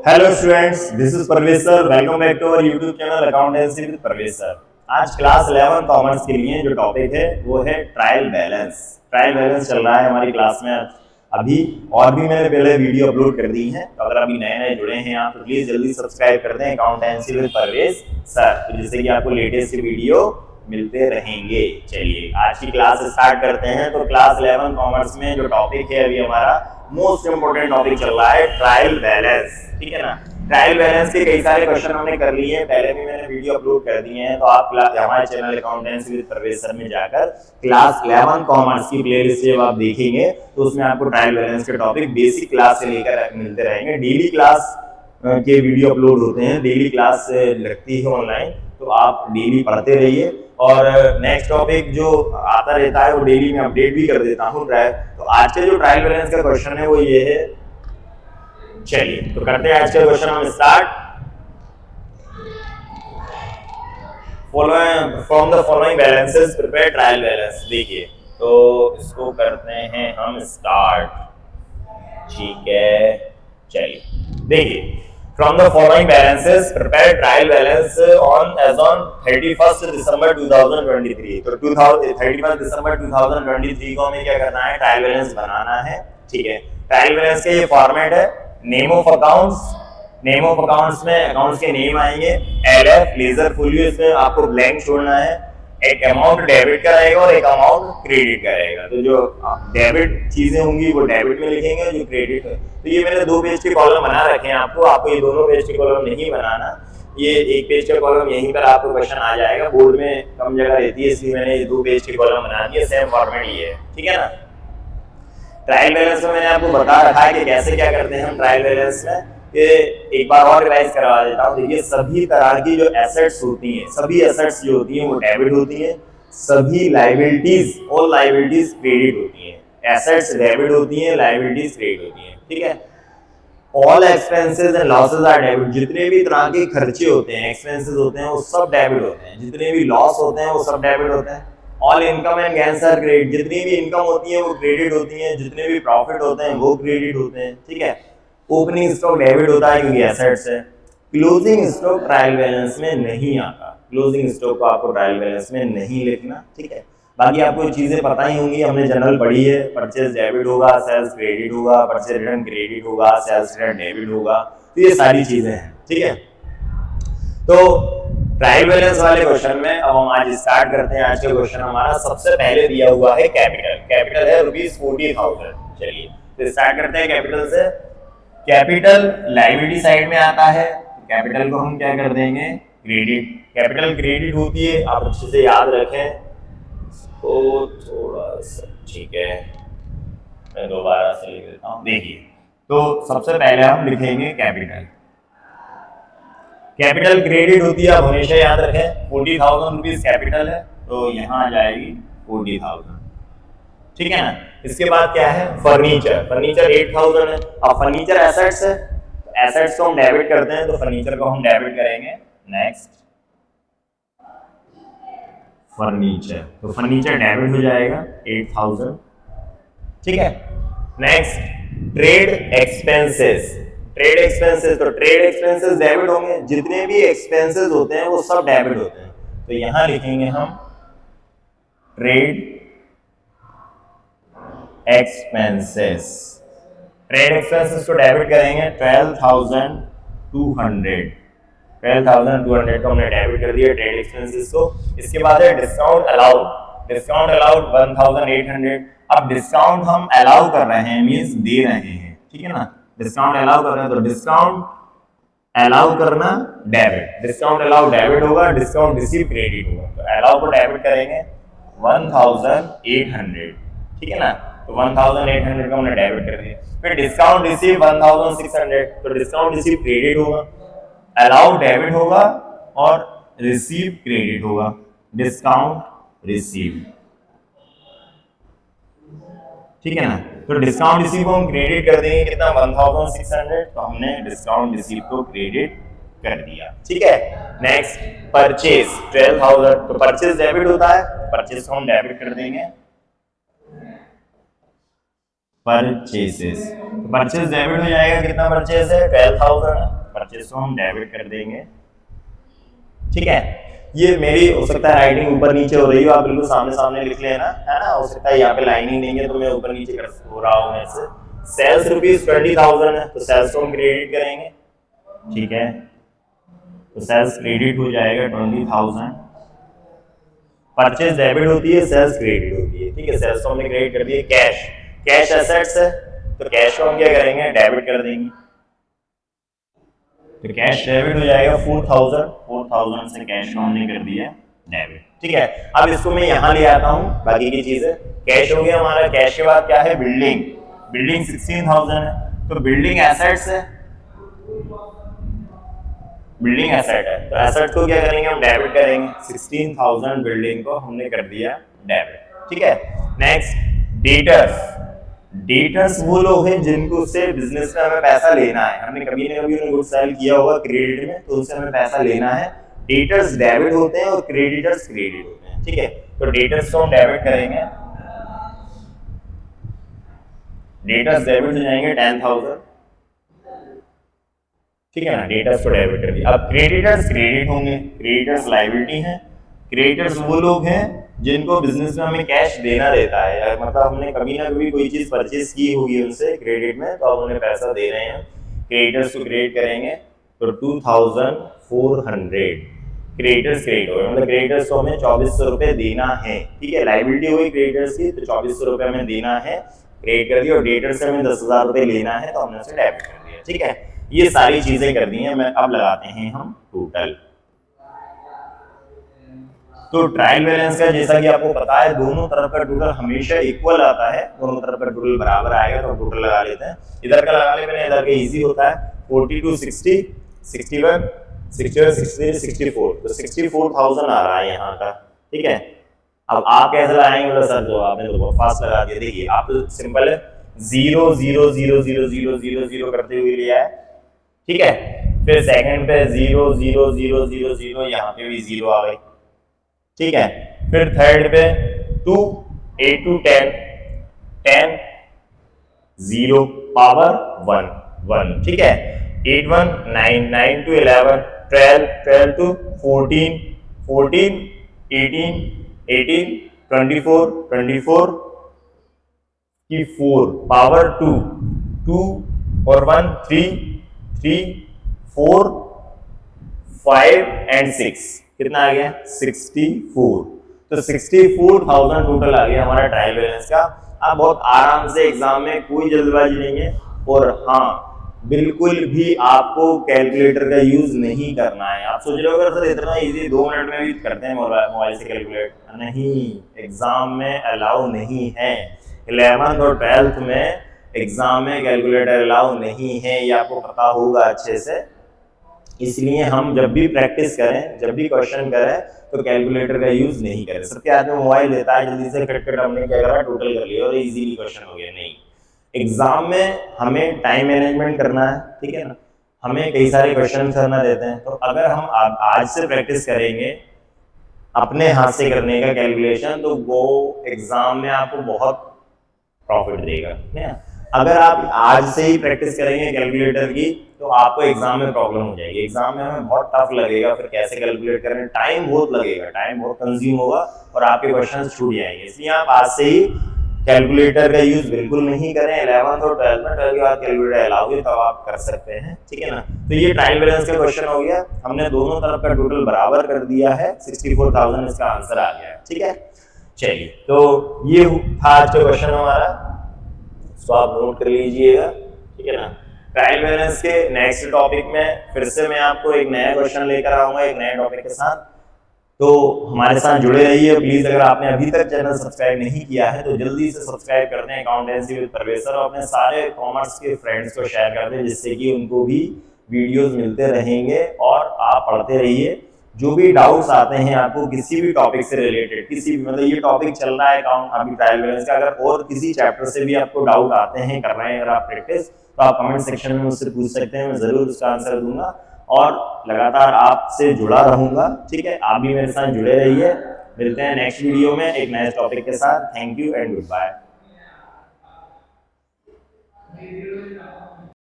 Hello students, this is Parvez sir. Welcome back to our YouTube channel accountancy with Parvez sir. आज class 11 commerce के लिए जो topic है वो है ट्रायल बैलेंस। ट्रायल बैलेंस चल रहा है हमारी क्लास में अभी, और भी मैंने पहले वीडियो अपलोड कर दी है। तो अगर अभी नए नए जुड़े हैं आप तो प्लीज जल्दी सब्सक्राइब कर दें अकाउंटेंसी विद परवेज सर, तो जिससे कि आपको लेटेस्ट वीडियो मिलते रहेंगे। चलिए आज की क्लास स्टार्ट करते हैं। तो क्लास 11 कॉमर्स में जो टॉपिक है अभी हमारा मोस्ट इंपोर्टेंट टॉपिक चल रहा है ट्रायल बैलेंस, ठीक है ना। ट्रायल बैलेंस के कई सारे क्वेश्चन हमने कर लिए हैं, पहले भी मैंने वीडियो अपलोड कर दिए हैं। तो आप हमारे channel accountancy with Parvez sir में जाकर क्लास 11 कॉमर्स की प्लेलिस्ट जब आप देखेंगे तो उसमें आपको ट्रायल बैलेंस के टॉपिक बेसिक क्लास से लेकर मिलते रहेंगे। डेली क्लास के वीडियो अपलोड होते हैं, डेली क्लास लगती है ऑनलाइन, तो आप डेली पढ़ते रहिए। और नेक्स्ट टॉपिक जो आता रहता है वो डेली में अपडेट भी कर देता हूँ ट्रायल। तो आज के जो ट्रायल बैलेंस का क्वेश्चन है वो ये है। चलिए तो करते हैं आज का क्वेश्चन हम start. From the following balances prepare trial balance. देखिए तो इसको करते हैं हम स्टार्ट, ठीक है। चलिए देखिए, from the following balances prepare trial balance on as on 31st December 2023। तो 31st December 2023 को हमें क्या करना है, ट्रायल बैलेंस बनाना है, ठीक है। ट्रायल बैलेंस के ये फॉर्मेट है, name of accounts. Name of accounts में अकाउंट्स के नेम आएंगे, एलएफ लेजर फुलियो, इसमें आपको ब्लैंक छोड़ना है। एक अमाउंट डेबिट का रहेगा और एक अमाउंट क्रेडिट का रहेगा। तो जो डेबिट चीजें होंगी वो डेबिट में लिखेंगे, जो क्रेडिट है। तो ये मैंने 2 पेज के कॉलम बना रखे हैं। आपको ये दोनों पेज के कॉलम नहीं बनाना, ये 1 पेज का कॉलम यहीं पर आपको क्वेश्चन आ जाएगा। बोर्ड में कम जगह रहती है इसलिए मैंने ये 2 पेज के कॉलम बना दिए। सेम फॉर्मेट ये है, ठीक है ना। ट्रायल बैलेंस में मैंने आपको बता रखा है कि कैसे क्या करते हैं हम ट्रायल बैलेंस में। एक बार और रिवाइज करवा देता हूँ। देखिए सभी तरह की जो एसेट्स होती हैं, सभी एसेट्स जो होती हैं वो डेबिट होती हैं। सभी लायबिलिटीज, ऑल लायबिलिटीज क्रेडिट होती हैं। एसेट्स डेबिट होती हैं, लायबिलिटीज क्रेडिट होती हैं, ठीक है। All expenses and losses are debit. जितने भी तरह के खर्चे होते हैं, एक्सपेंसेस होते हैं, वो सब डेबिट होते हैं। जितने भी लॉस होते हैं वो सब डेबिट होते हैं। All income and gains are credit. जितनी भी इनकम होती है वो क्रेडिट होती है, जितने भी प्रॉफिट होते हैं वो क्रेडिट होते हैं, ठीक है। ओपनिंग स्टॉक डेबिट होता है क्योंकि एसेट्स है। क्लोजिंग स्टॉक ट्रायल बैलेंस में नहीं आता। क्लोजिंग स्टॉक को आपको ट्रायल बैलेंस में नहीं लिखना, ठीक है। बाकी आपको चीजें पता ही होंगी, हमने जनरल पढ़ी है। परचेज डेबिट होगा, सेल्स क्रेडिट होगा, परचेज रिटर्न क्रेडिट होगा, सेल्स रिटर्न डेबिट होगा। तो ये सारी चीजें हैं, ठीक है। तो ट्रायल बैलेंस वाले क्वेश्चन में अब हम आज स्टार्ट करते हैं। आज का क्वेश्चन हमारा सबसे पहले दिया हुआ है कैपिटल। कैपिटल है ₹40,000। चलिए तो स्टार्ट करते हैं कैपिटल से। कैपिटल लायबिलिटी साइड में आता है, कैपिटल को हम क्या कर देंगे, क्रेडिट। कैपिटल क्रेडिट होती है, आप अच्छे से याद रखें तो थोड़ा सा, ठीक है। मैं दोबारा से लिख देता हूँ। देखिए तो सबसे पहले हम लिखेंगे कैपिटल। कैपिटल क्रेडिट होती है, आप हमेशा याद रखें। 40,000 रुपीज कैपिटल है तो यहाँ आ जाएगी 40,000, ठीक है ना। इसके बाद क्या है, फर्नीचर। फर्नीचर 8,000 है। अब फर्नीचर एसेट्स है, एसेट्स को हम डेबिट करते हैं तो फर्नीचर को हम डेबिट करेंगे। नेक्स्ट फर्नीचर, तो फर्नीचर डेबिट हो जाएगा 8,000, ठीक है। Next trade expenses. Trade expenses, तो ट्रेड एक्सपेंसेस डेबिट होंगे। जितने भी एक्सपेंसेस होते हैं वो सब डेबिट होते हैं। तो यहां लिखेंगे हम ट्रेड एक्सपेंसेस। ट्रेड एक्सपेंसेस को डेबिट करेंगे 12,200। 12,200 को हमने डेबिट कर दिया ट्रेड एक्सपेंसेस को। इसके बाद है डिस्काउंट अलाउड। Discount allowed 1,800। अब डिस्काउंट हम अलाउ कर रहे हैं, मींस दे रहे हैं, ठीक है ना। डिस्काउंट अलाउ कर रहे हैं तो डिस्काउंट अलाउ करना डेबिट। डिस्काउंट अलाउ डेबिट होगा, डिस्काउंट रिसीव क्रेडिट होगा। तो अलाउ को डेबिट करेंगे 1,800, ठीक है ना। तो 1,800 का हमने डेबिट कर दिया। फिर डिस्काउंट रिसीव 1,600, तो डिस्काउंट रिसीव क्रेडिट होगा, अलाउ डेबिट होगा और रिसीव क्रेडिट होगा। डिस्काउंट रिसीव, ठीक है ना। तो डिस्काउंट रिसीव को हम क्रेडिट कर देंगे कितना, 1,600। तो हमने डिस्काउंट रिसीव को क्रेडिट कर दिया, ठीक है। Next purchase 12,000। तो परचेज डेबिट होता है, परचेज को हम डेबिट कर देंगे परचेसेस। परचेज डेबिट हो जाएगा, कितना परचेज है 12,000। परचेज को हम डेबिट कर देंगे। ठीक है, ये मेरी हो सकता है राइटिंग ऊपर नीचे हो रही हो, आप बिल्कुल सामने सामने लिख लेना, है ना। हो सकता है यहाँ पे लाइनिंग नहीं है तो मैं ऊपर नीचे कर हो रहा हूँ मेरे से। सेल्स रुपीज 20,000 है तो सेल्स को हम क्रेडिट करेंगे। ठीक है, तो सेल्स क्रेडिट हो जाएगा 20,000। परचेज डेबिट होती है, सेल्स क्रेडिट होती है। ठीक है, सेल्स को हमने क्रेडिट कर दिया। कैश, कैश एसेट्स है तो कैश को हम क्या करेंगे, डेबिट कर देंगे। तो कैश डेबिट हो जाएगा 4,000 से कैश को हमने कर दिया डेबिट। ठीक है, अब इसको मैं यहाँ ले आता हूँ, बाकी की चीजें कैश हो गया हमारा। कैश के बाद क्या है, बिल्डिंग। बिल्डिंग 16,000 है तो बिल्डिंग एसेट्स है, बिल्डिंग एसेट है तो एसेट को क्या करेंगे, हम डेबिट करेंगे। 16,000 बिल्डिंग को हमने कर दिया डेबिट। ठीक है, नेक्स्ट डेटर्स। डेटर्स वो लोग हैं जिनको से बिजनेस में हमें पैसा लेना है। हमने कभी ना कभी उन्हें गुड सेल किया होगा क्रेडिट में, तो उनसे हमें पैसा लेना है। डेटर्स डेबिट होते हैं और क्रेडिटर्स क्रेडिट होते हैं। ठीक है, तो डेटर्स को हम डेबिट करेंगे। डेटर्स डेबिट हो जाएंगे 10,000। ठीक है ना, डेटर्स को डेबिट कर दिया। अब क्रेडिटर्स क्रेडिट होंगे, क्रेडिटर्स लायबिलिटी है। क्रेडिटर्स वो लोग हैं जिनको बिजनेस में हमें कैश देना रहता है, मतलब हमने कभी ना कभी कोई चीज परचेज की होगी उनसे क्रेडिट में, तो हम उन्हें पैसा दे रहे हैं। क्रेडिटर्स को क्रेडिट करेंगे तो 2,400 क्रेडिटर्स क्रेडिट हो गए, मतलब क्रेडिटर्स को हमें 2,400 रुपए देना है। ठीक है, लायबिलिटी हुई क्रेडिटर्स की तो 2,400 रुपए हमें देना है, क्रेडिट कर दिया। और डेटर्स से हमें 10,000 रुपए लेना है तो हमने उसे डेबिट कर दिया। ठीक है, ये सारी चीजें कर दी हैं। मैं अब लगाते हैं हम टोटल। तो ट्रायल बैलेंस का जैसा कि आपको पता है, दोनों तरफ का टोटल हमेशा इक्वल आता है, दोनों तरफ का टोटल बराबर आएगा तो टोटल लगा लेते हैं। इधर का लगा ले मैंने, इधर का इजी होता है। 42, 60, 61, 61, 63, 64, तो 64,000 आ रहा है यहाँ का। ठीक है, अब आप कैसे लगाएंगे, मतलब सर जो आपने तो बहुत फास्ट लगा दिया। देखिए आप तो सिंपल है, 0 0 0 0 0 0 0 करते हुए लिया है। ठीक है, फिर सेकंड पे 0 0 0 0 0, यहाँ पे भी 0 आ गई। ठीक है, फिर थर्ड पे 2 8 to 10 10 0 पावर 1 1। ठीक है, 8 1 9 9 to 11 12 12 to 14 14 18 18 24 24 की 4 पावर 2 2 और 1 3 3 4 5 and 6, कितना आ गया 64। तो 64,000 टोटल आ गया हमारा ट्रायल बैलेंस का। आप बहुत आराम से एग्जाम में, कोई जल्दबाजी नहीं है। और हाँ, बिल्कुल भी आपको कैलकुलेटर का यूज नहीं करना है। आप सोच रहे हो सर इतना इजी 2 मिनट में भी करते हैं मोबाइल से कैलकुलेट, नहीं, एग्जाम में अलाउ नहीं है। 11th और 12th में एग्जाम में कैलकुलेटर अलाउ नहीं है, ये आपको पता होगा अच्छे से। इसलिए हम जब भी प्रैक्टिस करें, जब भी क्वेश्चन करें, तो कैलकुलेटर का यूज नहीं करें। सबके हाथ में मोबाइल देता है, जल्दी से खटखट हमने क्या करा, टोटल कर लिया और इजीली क्वेश्चन हो गया। नहीं, एग्जाम में हमें टाइम मैनेजमेंट करना है। ठीक है ना, हमें कई सारे क्वेश्चन करना देते हैं, तो अगर हम आज से प्रैक्टिस करेंगे अपने हाथ से करने का कैलकुलेशन, तो वो एग्जाम में आपको बहुत प्रॉफिट देगा। अगर आप आज से ही प्रैक्टिस करेंगे कैलकुलेटर की, तो आपको एग्जाम में प्रॉब्लम हो जाएगी। एग्जाम में हमें बहुत टफ लगेगा, फिर कैसे कैलकुलेट करें, टाइम बहुत लगेगा, टाइम बहुत कंज्यूम होगा और आपके क्वेश्चन छूट जाएंगे। इसलिए आप आज से ही कैलकुलेटर का यूज बिल्कुल नहीं करें। 11th और 12th में, 12th के बाद कैलकुलेटर अलाउ है तब आप कर सकते हैं। ठीक है ना, तो ये ट्रायल बैलेंस का क्वेश्चन हो गया। हमने दोनों तरफ का टोटल बराबर कर दिया है, 64,000 इसका आंसर आ गया है। ठीक है, चलिए, तो ये था आज का क्वेश्चन हमारा, तो आप नोट कर लीजिएगा। ठीक है ना, ट्रायल बैलेंस के नेक्स्ट टॉपिक में फिर से मैं आपको एक नया क्वेश्चन लेकर आऊंगा एक नए टॉपिक के साथ। तो हमारे साथ जुड़े रहिए प्लीज। अगर आपने अभी तक चैनल सब्सक्राइब नहीं किया है तो जल्दी से सब्सक्राइब कर दें अकाउंटेंसी विद परवेज सर, और अपने सारे कॉमर्स के फ्रेंड्स को शेयर कर दें, जिससे कि उनको भी वीडियोस मिलते रहेंगे और आप पढ़ते रहिए। जो भी डाउट्स आते हैं आपको किसी भी टॉपिक से रिलेटेड, किसी भी, मतलब ये टॉपिक चल रहा है अकाउंट अभी ट्रायल बैलेंस का, अगर और किसी चैप्टर से भी आपको डाउट आते हैं, कर रहे हैं अगर आप प्रैक्टिस, तो आप कमेंट सेक्शन में मुझसे पूछ सकते हैं, मैं जरूर उसका आंसर दूंगा और लगातार आपसे जुड़ा रहूंगा। ठीक है, आप भी मेरे साथ जुड़े रहिए। मिलते हैं नेक्स्ट वीडियो में एक नए टॉपिक के साथ। Thank you and good bye.